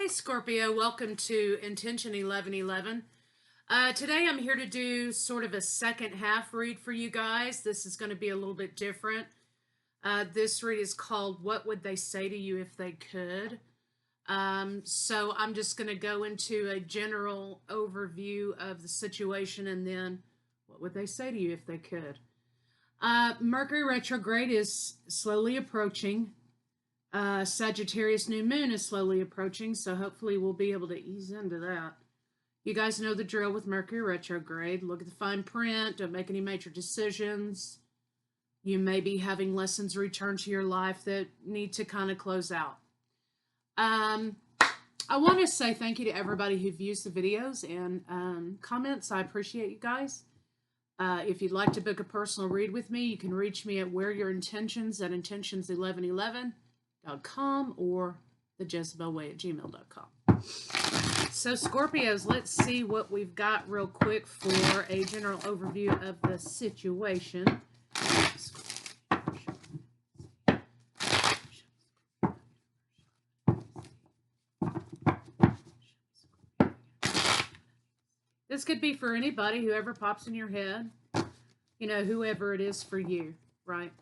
Hey Scorpio, welcome to Intention 1111. Today I'm here to do sort of a second half read for you guys. This is going to be a little bit different. This read is called What Would They Say to You If They Could? So I'm just going to go into a general overview of the situation and then what would they say to you if they could? Mercury retrograde is slowly approaching. Sagittarius new moon is slowly approaching, so hopefully we'll be able to ease into that. You guys know the drill with Mercury retrograde. Look at the fine print. Don't make any major decisions. You may be having lessons return to your life that need to kind of close out. I want to say thank you to everybody who views the videos and comments. I appreciate you guys. If you'd like to book a personal read with me, you can reach me at whereyourintentions at intentions1111.com or thejezebelway@gmail.com. So Scorpios, let's see what we've got real quick for a general overview of the situation. This could be for anybody, whoever pops in your head, you know, whoever it is for you, right?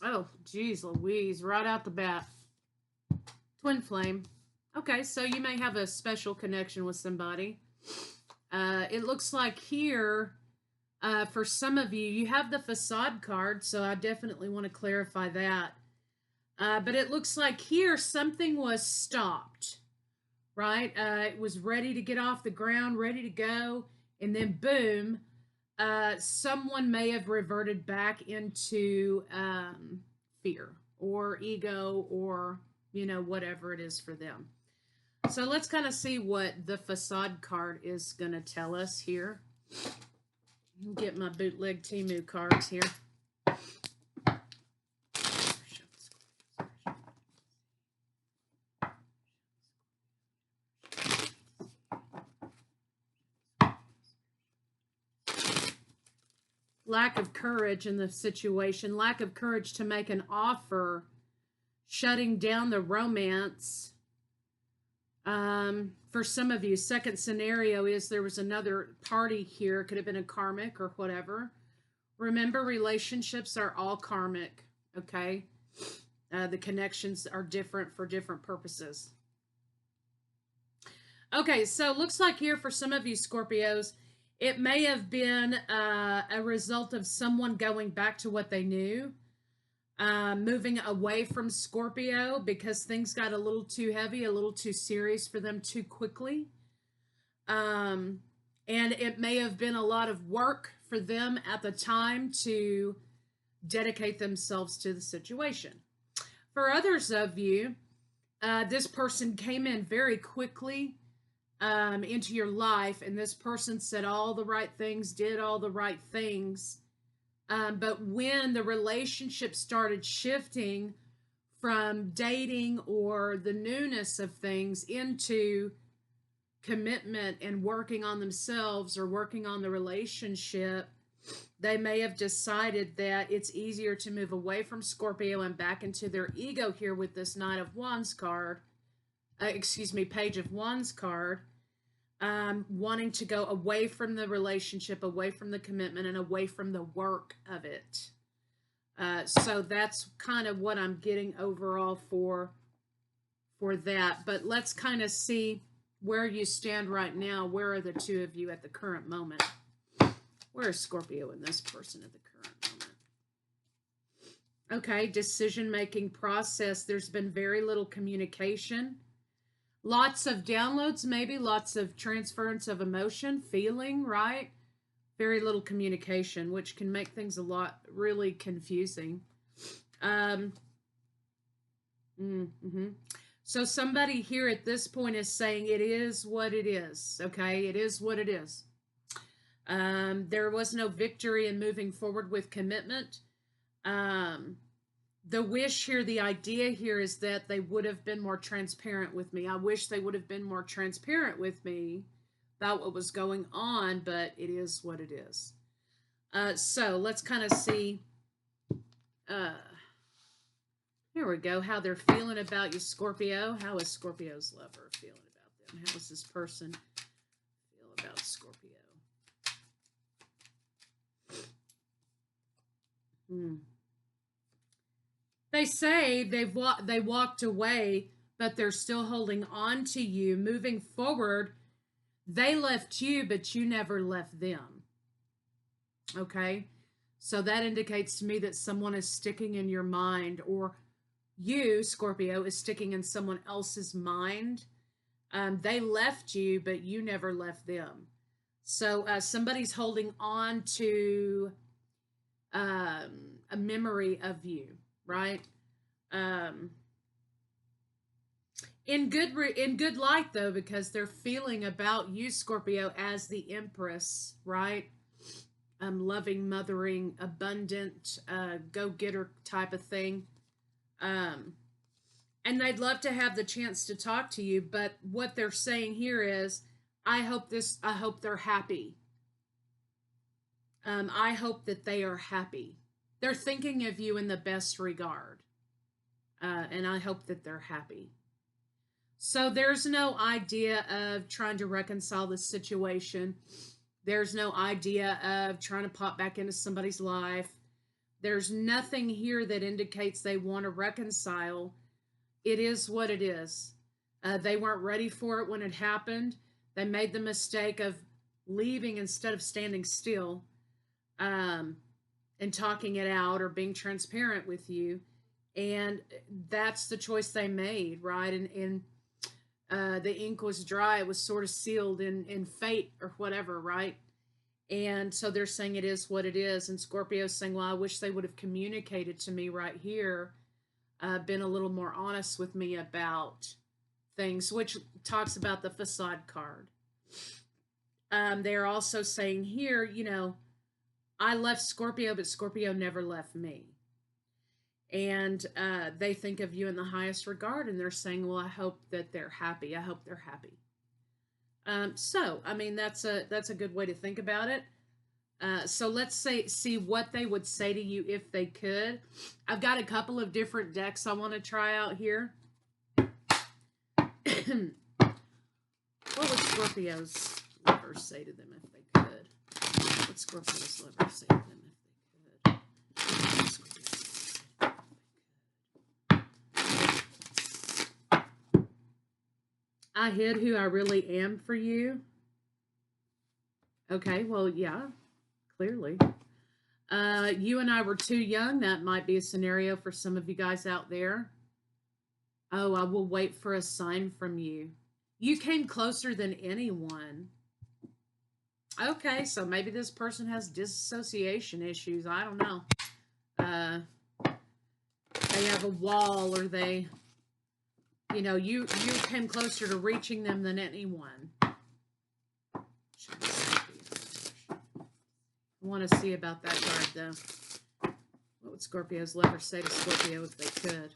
Oh, geez Louise, right out the bat. Twin flame. Okay, so you may have a special connection with somebody. It looks like here, for some of you, you have the facade card, so I definitely want to clarify that. But it looks like here something was stopped, right? It was ready to get off the ground, ready to go, and then boom, someone may have reverted back into fear or ego or, you know, whatever it is for them. So let's kind of see what the facade card is going to tell us here. Get my bootleg Temu cards here. Lack of courage in the situation, lack of courage to make an offer, shutting down the romance. For some of you, second scenario is there was another party here. Could have been a karmic or whatever. Remember, relationships are all karmic, okay? The connections are different for different purposes. Okay, so looks like here for some of you Scorpios, it may have been a result of someone going back to what they knew, moving away from Scorpio because things got a little too heavy, a little too serious for them too quickly. And it may have been a lot of work for them at the time to dedicate themselves to the situation. For others of you, this person came in very quickly into your life, and this person said all the right things, did all the right things. But when the relationship started shifting from dating or the newness of things into commitment and working on themselves or working on the relationship, they may have decided that it's easier to move away from Scorpio and back into their ego here with this Knight of Wands card. Page of Wands card. Wanting to go away from the relationship, away from the commitment, and away from the work of it. So that's kind of what I'm getting overall for that. But let's kind of see where you stand right now. Where are the two of you at the current moment? Where is Scorpio and this person at the current moment? Okay, decision-making process. There's been very little communication. Lots of downloads, maybe lots of transference of emotion, feeling, right? Very little communication, which can make things a lot really confusing. So somebody here at this point is saying it is what it is, okay? It is what it is. There was no victory in moving forward with commitment. The wish here, the idea here is that they would have been more transparent with me. I wish they would have been more transparent with me about what was going on, but it is what it is. So let's kind of see. Here we go. How they're feeling about you, Scorpio. How is Scorpio's lover feeling about them? How does this person feel about Scorpio? They say they walked away, but they're still holding on to you. Moving forward, they left you, but you never left them. Okay? So that indicates to me that someone is sticking in your mind, or you, Scorpio, is sticking in someone else's mind. They left you, but you never left them. So somebody's holding on to a memory of you, right? In good light, though, because they're feeling about you, Scorpio, as the Empress, right? Loving, mothering, abundant, go-getter type of thing. And they'd love to have the chance to talk to you, but what they're saying here is, I hope they're happy. I hope that they are happy. They're thinking of you in the best regard. And I hope that they're happy. So there's no idea of trying to reconcile this situation. There's no idea of trying to pop back into somebody's life. There's nothing here that indicates they want to reconcile. It is what it is. They weren't ready for it when it happened. They made the mistake of leaving instead of standing still, and talking it out or being transparent with you. And that's the choice they made, right? And the ink was dry. It was sort of sealed in fate or whatever, right? And so they're saying it is what it is. And Scorpio's saying, well, I wish they would have communicated to me right here, been a little more honest with me about things, which talks about the facade card. They're also saying here, you know, I left Scorpio, but Scorpio never left me. And they think of you in the highest regard, and they're saying, well, I hope that they're happy. I hope they're happy. So, I mean, that's a good way to think about it. So let's see what they would say to you if they could. I've got a couple of different decks I want to try out here. What would Scorpio's lovers say to them if they could? What would Scorpio's lovers say to them if they could? I hid who I really am for you. Okay, well, yeah, clearly. You and I were too young. That might be a scenario for some of you guys out there. Oh, I will wait for a sign from you. You came closer than anyone. Okay, so maybe this person has dissociation issues. I don't know. They have a wall, or they... You know, you came closer to reaching them than anyone. I want to see about that card, though. What would Scorpio's lovers say to Scorpio if they could?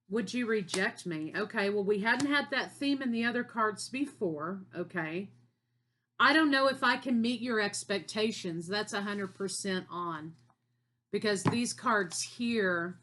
Would you reject me? Okay, well, we hadn't had that theme in the other cards before, okay? I don't know if I can meet your expectations. That's 100% on. Because these cards here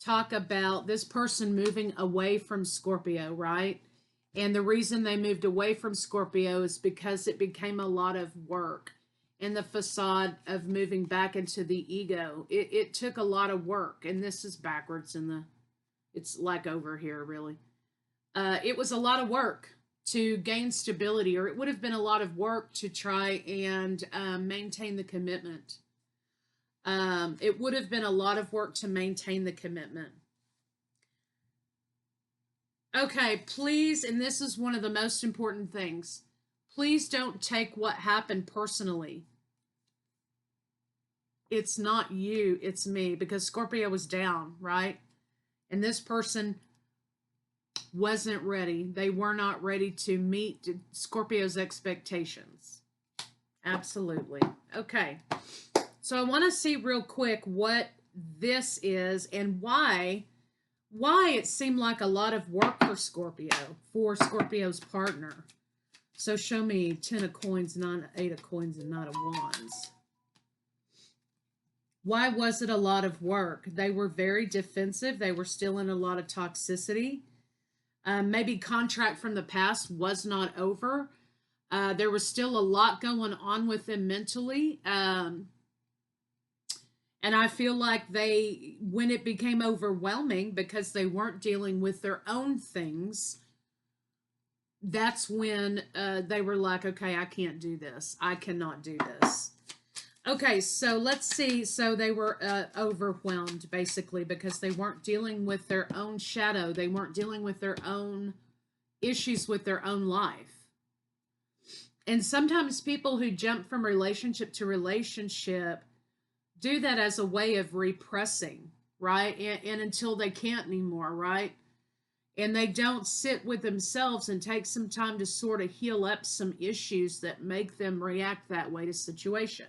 talk about this person moving away from Scorpio, right? And the reason they moved away from Scorpio is because it became a lot of work. And the facade of moving back into the ego, it took a lot of work. And this is backwards in the, it's like over here, really. It was a lot of work to gain stability, or it would have been a lot of work to try and maintain the commitment. It would have been a lot of work to maintain the commitment. Okay, please, and this is one of the most important things, please don't take what happened personally. It's not you, it's me, because Scorpio was down, right? And this person wasn't ready. They were not ready to meet Scorpio's expectations. Absolutely. Okay. So I want to see real quick what this is and why it seemed like a lot of work for Scorpio, for Scorpio's partner. So show me 10 of coins, 8 of coins, and 9 of wands. Why was it a lot of work? They were very defensive. They were still in a lot of toxicity. Maybe contract from the past was not over. There was still a lot going on with them mentally. And I feel like when it became overwhelming because they weren't dealing with their own things, that's when they were like, okay, I can't do this. I cannot do this. Okay, so let's see. So they were overwhelmed, basically, because they weren't dealing with their own shadow. They weren't dealing with their own issues with their own life. And sometimes people who jump from relationship to relationship do that as a way of repressing, right? And until they can't anymore, right? And they don't sit with themselves and take some time to sort of heal up some issues that make them react that way to situation.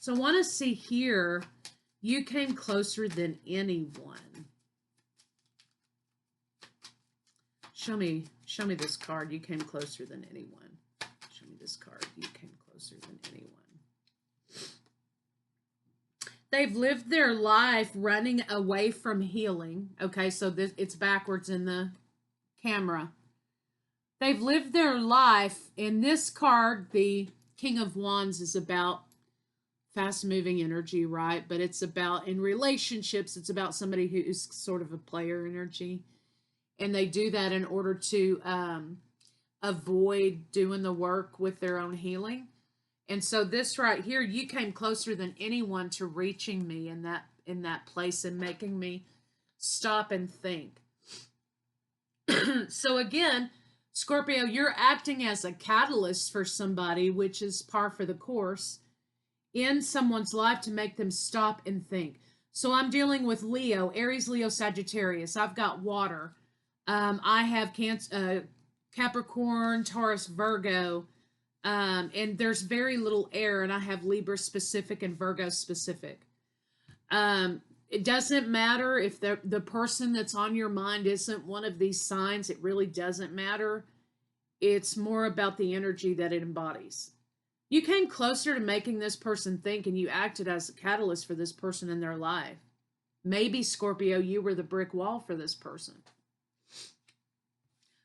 So I want to see here, you came closer than anyone. Show me this card. You came closer than anyone. Show me this card. You came closer than anyone. They've lived their life running away from healing. Okay, so it's backwards in the camera. They've lived their life, and this card, the King of Wands, is about fast-moving energy, right? But it's about, in relationships, it's about somebody who is sort of a player energy. And they do that in order to avoid doing the work with their own healing. And so this right here, you came closer than anyone to reaching me in that place and making me stop and think. So again, Scorpio, you're acting as a catalyst for somebody, which is par for the course, in someone's life to make them stop and think. So I'm dealing with Leo, Aries, Leo, Sagittarius. I've got water. I have Capricorn, Taurus, Virgo. And there's very little air, and I have Libra specific and Virgo specific. It doesn't matter if the person that's on your mind isn't one of these signs. It really doesn't matter. It's more about the energy that it embodies. You came closer to making this person think, and you acted as a catalyst for this person in their life. Maybe, Scorpio, you were the brick wall for this person.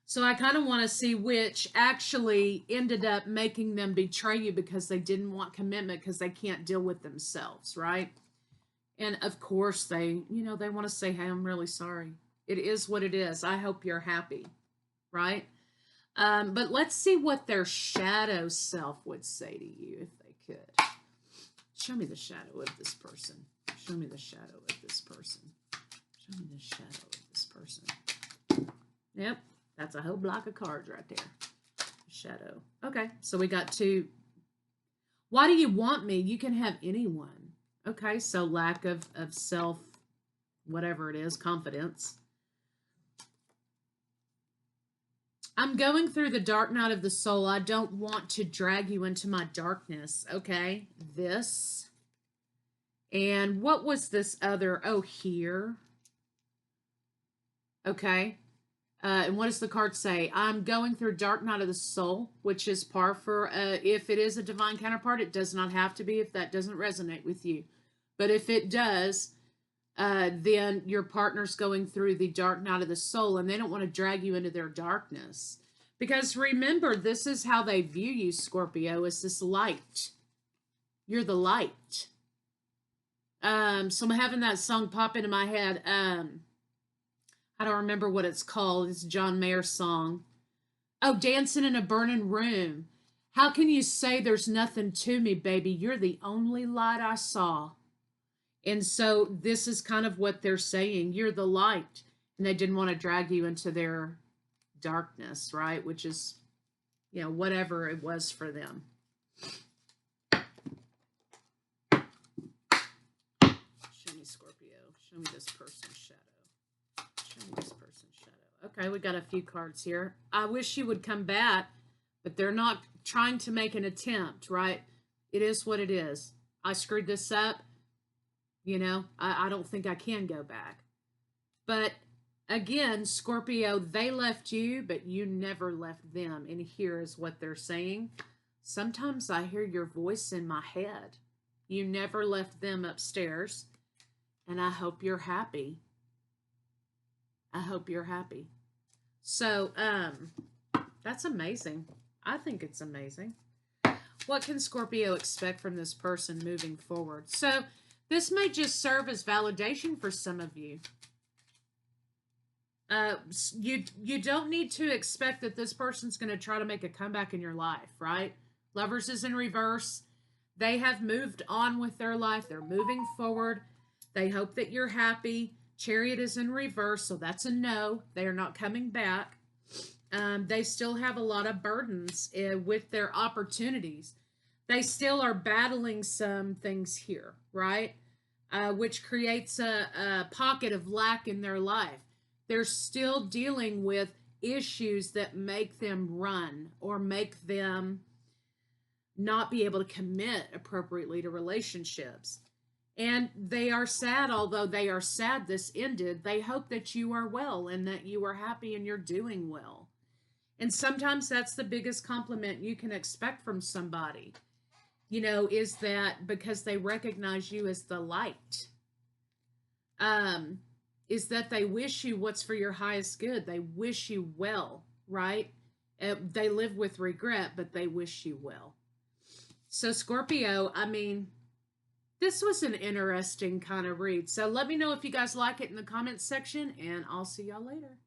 So I kind of want to see which actually ended up making them betray you because they didn't want commitment because they can't deal with themselves, right? And of course they want to say, hey, I'm really sorry. It is what it is. I hope you're happy, right? But let's see what their shadow self would say to you if they could. Show me the shadow of this person. Show me the shadow of this person. Show me the shadow of this person. Yep. That's a whole block of cards right there. Shadow. Okay, so we got two. Why do you want me? You can have anyone. Okay, so lack of self, whatever it is, confidence. I'm going through the dark night of the soul. I don't want to drag you into my darkness. Okay, this. And what was this other? Oh, here. Okay. And what does the card say? I'm going through dark night of the soul, which is par for, if it is a divine counterpart, it does not have to be if that doesn't resonate with you. But if it does, then your partner's going through the dark night of the soul, and they don't want to drag you into their darkness. Because remember, this is how they view you, Scorpio, as this light. You're the light. So I'm having that song pop into my head. I don't remember what it's called. It's John Mayer's song. Oh, Dancing in a Burning Room. How can you say there's nothing to me, baby? You're the only light I saw. And so this is kind of what they're saying. You're the light. And they didn't want to drag you into their darkness, right? Which is, whatever it was for them. Show me, Scorpio. Show me this person's shadow. Show me this person's shadow. Okay, we got a few cards here. I wish you would come back, but they're not trying to make an attempt, right? It is what it is. I screwed this up. I don't think I can go back. But Again, Scorpio, they left you, but you never left them. And here is what they're saying. Sometimes I hear your voice in my head. You never left them upstairs. And I hope you're happy. I hope you're happy. So, that's amazing. I think it's amazing. What can Scorpio expect from this person moving forward? So, this may just serve as validation for some of you. You don't need to expect that this person's going to try to make a comeback in your life, right? Lovers is in reverse. They have moved on with their life. They're moving forward. They hope that you're happy. Chariot is in reverse, so that's a no. They are not coming back. They still have a lot of burdens with their opportunities. They still are battling some things here, right? Which creates a pocket of lack in their life. They're still dealing with issues that make them run or make them not be able to commit appropriately to relationships. And they are sad, although they are sad this ended. They hope that you are well and that you are happy and you're doing well. And sometimes that's the biggest compliment you can expect from somebody, you know, is that because they recognize you as the light. Is that they wish you what's for your highest good. They wish you well, right? They live with regret, but they wish you well. So Scorpio, I mean, this was an interesting kind of read. So let me know if you guys like it in the comments section, and I'll see y'all later.